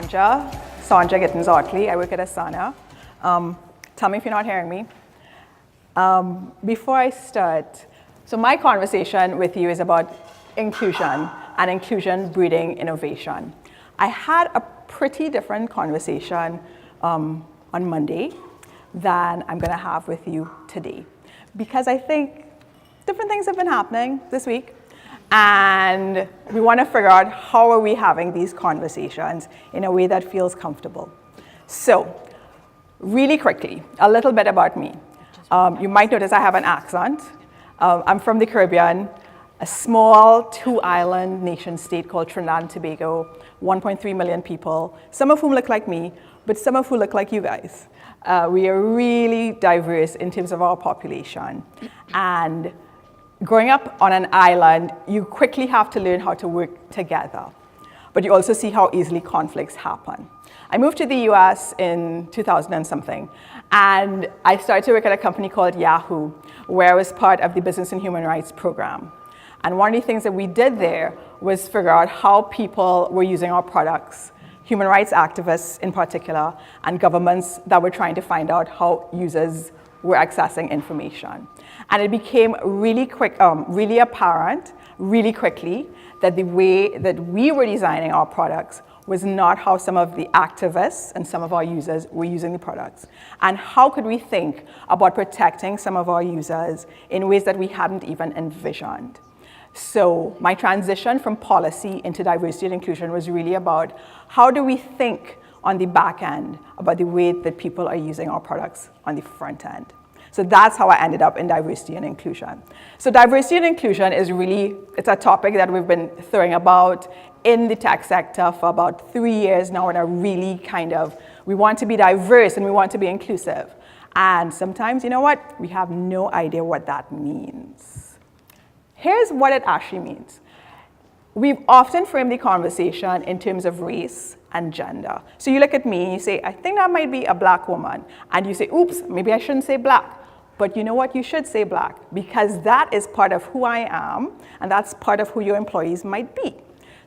Sonja Gittens Otley. I work at Asana. Tell me if you're not hearing me. Before I start, so my conversation with you is about inclusion and inclusion breeding innovation. I had a pretty different conversation on Monday than I'm going to have with you today, because I think different things have been happening this week, and we want to figure out how are we having these conversations in a way that feels comfortable. So, really quickly, a little bit about me. You might notice I have an accent. I'm from the Caribbean, a small two-island nation state called Trinidad and Tobago, 1.3 million people, some of whom look like me, but some of whom look like you guys. We are really diverse in terms of our population. And growing up on an island, you quickly have to learn how to work together. But you also see how easily conflicts happen. I moved to the US in 2000 and something, and I started to work at a company called Yahoo, where I was part of the Business and Human Rights program. And one of the things that we did there was figure out how people were using our products, human rights activists in particular, and governments that were trying to find out how users were accessing information. And it became really apparent, really quickly, that the way that we were designing our products was not how some of the activists and some of our users were using the products. And how could we think about protecting some of our users in ways that we hadn't even envisioned? So my transition from policy into diversity and inclusion was really about how do we think on the back end about the way that people are using our products on the front end. So that's how I ended up in diversity and inclusion. So diversity and inclusion is really, it's a topic that we've been throwing about in the tech sector for about 3 years now, and are really we want to be diverse and we want to be inclusive. And sometimes, you know what? We have no idea what that means. Here's what it actually means. We've often framed the conversation in terms of race and gender. So you look at me and you say, I think that might be a black woman. And you say, oops, maybe I shouldn't say black. But you know what? You should say black, because that is part of who I am, and that's part of who your employees might be.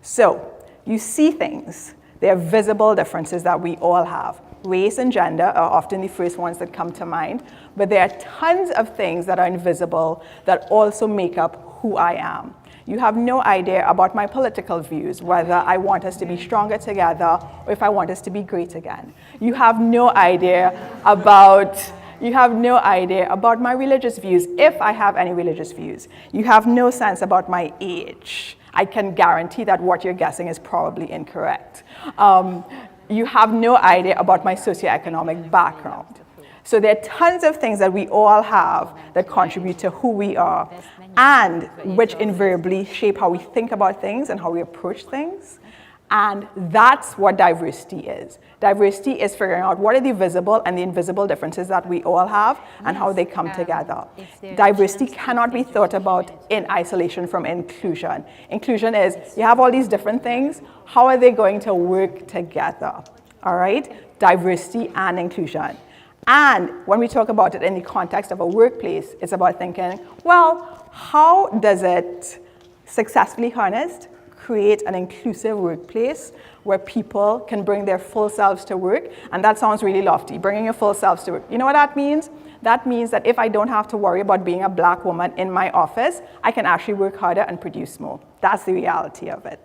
So you see things. There are visible differences that we all have. Race and gender are often the first ones that come to mind, but there are tons of things that are invisible that also make up who I am. You have no idea about my political views, whether I want us to be stronger together or if I want us to be great again. You have no idea about my religious views, if I have any religious views. You have no sense about my age. I can guarantee that what you're guessing is probably incorrect. You have no idea about my socioeconomic background. So there are tons of things that we all have that contribute to who we are, and which invariably shape how we think about things and how we approach things. And that's what diversity is. Diversity is figuring out what are the visible and the invisible differences that we all have and how they come together. Diversity cannot be thought about in isolation from inclusion. Inclusion is, you have all these different things, how are they going to work together? All right? Diversity and inclusion. And when we talk about it in the context of a workplace, it's about thinking, well, how does it successfully harnessed create an inclusive workplace where people can bring their full selves to work? And that sounds really lofty, bringing your full selves to work. You know what that means? That means that if I don't have to worry about being a black woman in my office, I can actually work harder and produce more. That's the reality of it.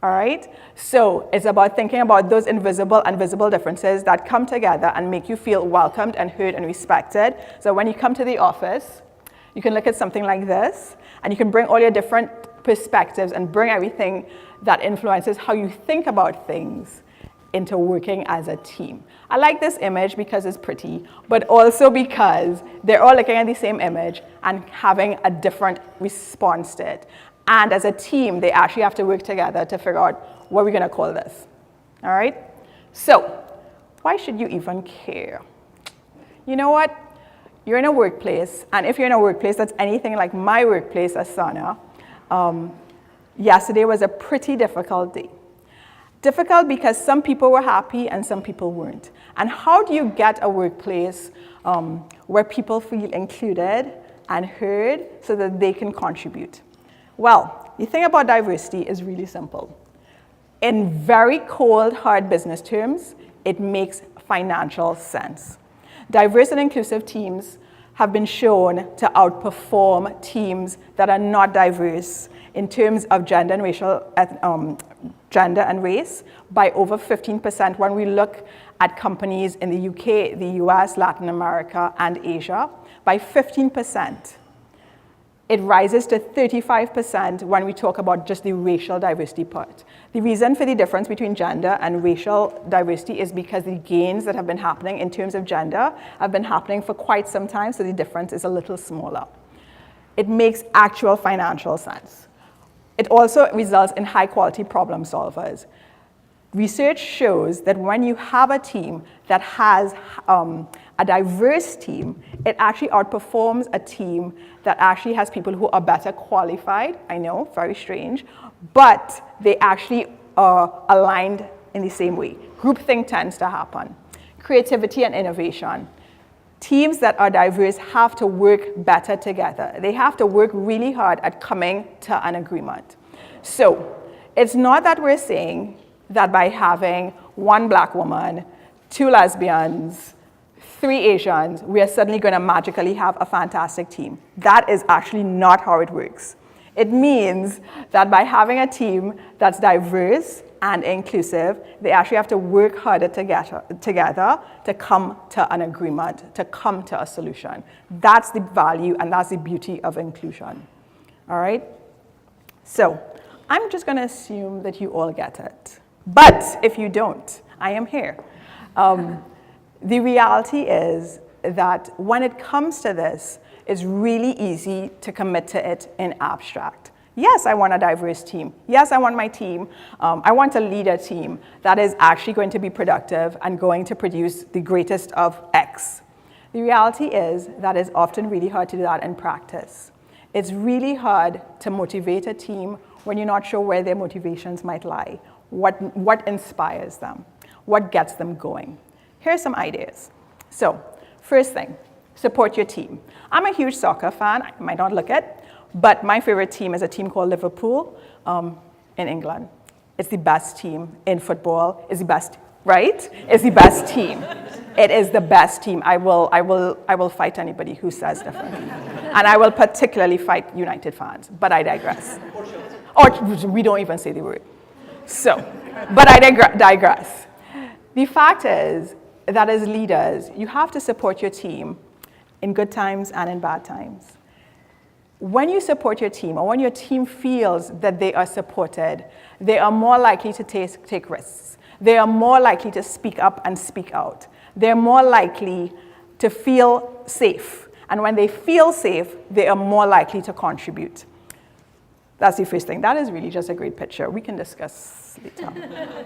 All right? So it's about thinking about those invisible and visible differences that come together and make you feel welcomed and heard and respected. So when you come to the office, you can look at something like this, and you can bring all your different perspectives and bring everything that influences how you think about things into working as a team. I like this image because it's pretty, but also because they're all looking at the same image and having a different response to it. And as a team, they actually have to work together to figure out what we're going to call this. All right? So, why should you even care? You know what? You're in a workplace, and if you're in a workplace that's anything like my workplace, Asana, yesterday was a pretty difficult day. Difficult because some people were happy and some people weren't. And how do you get a workplace where people feel included and heard so that they can contribute? Well, the thing about diversity is really simple. In very cold, hard business terms, it makes financial sense. Diverse and inclusive teams have been shown to outperform teams that are not diverse in terms of gender and race by over 15% when we look at companies in the UK, the US, Latin America, and Asia. By 15%. It rises to 35% when we talk about just the racial diversity part. The reason for the difference between gender and racial diversity is because the gains that have been happening in terms of gender have been happening for quite some time, so the difference is a little smaller. It makes actual financial sense. It also results in high quality problem solvers. Research shows that when you have a team that has a diverse team, it actually outperforms a team that actually has people who are better qualified. I know, very strange, but they actually are aligned in the same way. Groupthink tends to happen. Creativity and innovation. Teams that are diverse have to work better together. They have to work really hard at coming to an agreement. So it's not that we're saying that by having one black woman, 2 lesbians, 3 Asians, we are suddenly going to magically have a fantastic team. That is actually not how it works. It means that by having a team that's diverse and inclusive, they actually have to work harder together to come to an agreement, to come to a solution. That's the value and that's the beauty of inclusion. All right? So I'm just going to assume that you all get it. But if you don't, I am here. The reality is that when it comes to this, it's really easy to commit to it in abstract. Yes, I want a diverse team. Yes, I want my team. I want to lead a team that is actually going to be productive and going to produce the greatest of X. The reality is that it's often really hard to do that in practice. It's really hard to motivate a team when you're not sure where their motivations might lie. What inspires them? What gets them going? Here's some ideas. So, first thing, support your team. I'm a huge soccer fan. I might not look it, but my favorite team is a team called Liverpool in England. It's the best team in football. It's the best, right? It's the best team. It is the best team. I will fight anybody who says differently. And I will particularly fight United fans, but I digress. Or we don't even say the word. So, but I digress. The fact is that as leaders, you have to support your team in good times and in bad times. When you support your team, or when your team feels that they are supported, they are more likely to take risks. They are more likely to speak up and speak out. They're more likely to feel safe. And when they feel safe, they are more likely to contribute. That's the first thing. That is really just a great picture. We can discuss later.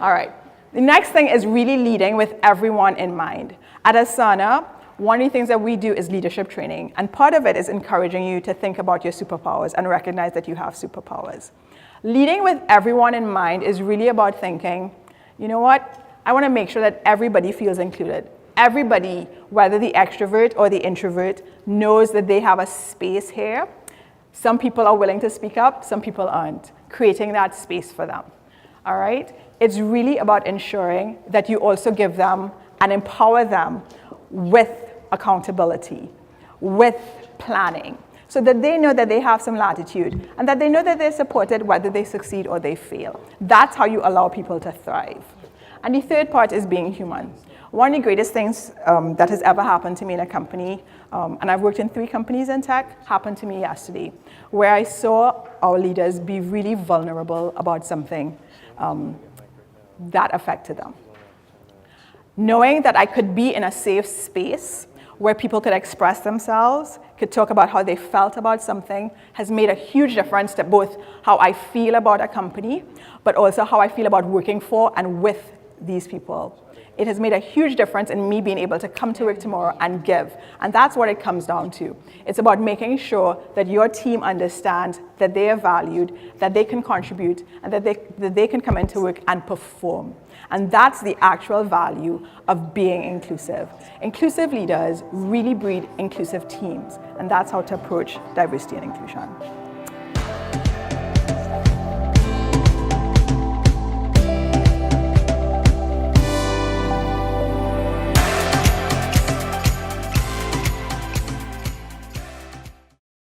All right. The next thing is really leading with everyone in mind. At Asana, one of the things that we do is leadership training. And part of it is encouraging you to think about your superpowers and recognize that you have superpowers. Leading with everyone in mind is really about thinking, you know what? I want to make sure that everybody feels included. Everybody, whether the extrovert or the introvert, knows that they have a space here. Some people are willing to speak up, some people aren't. Creating that space for them. All right? It's really about ensuring that you also give them and empower them with accountability, with planning, so that they know that they have some latitude and that they know that they're supported whether they succeed or they fail. That's how you allow people to thrive. And the third part is being human. One of the greatest things that has ever happened to me in a company, and I've worked in 3 companies in tech, happened to me yesterday, where I saw our leaders be really vulnerable about something that affected them. Knowing that I could be in a safe space where people could express themselves, could talk about how they felt about something, has made a huge difference to both how I feel about a company, but also how I feel about working for and with these people. It has made a huge difference in me being able to come to work tomorrow and give. And that's what it comes down to. It's about making sure that your team understands that they are valued, that they can contribute, and that they can come into work and perform. And that's the actual value of being inclusive. Inclusive leaders really breed inclusive teams. And that's how to approach diversity and inclusion.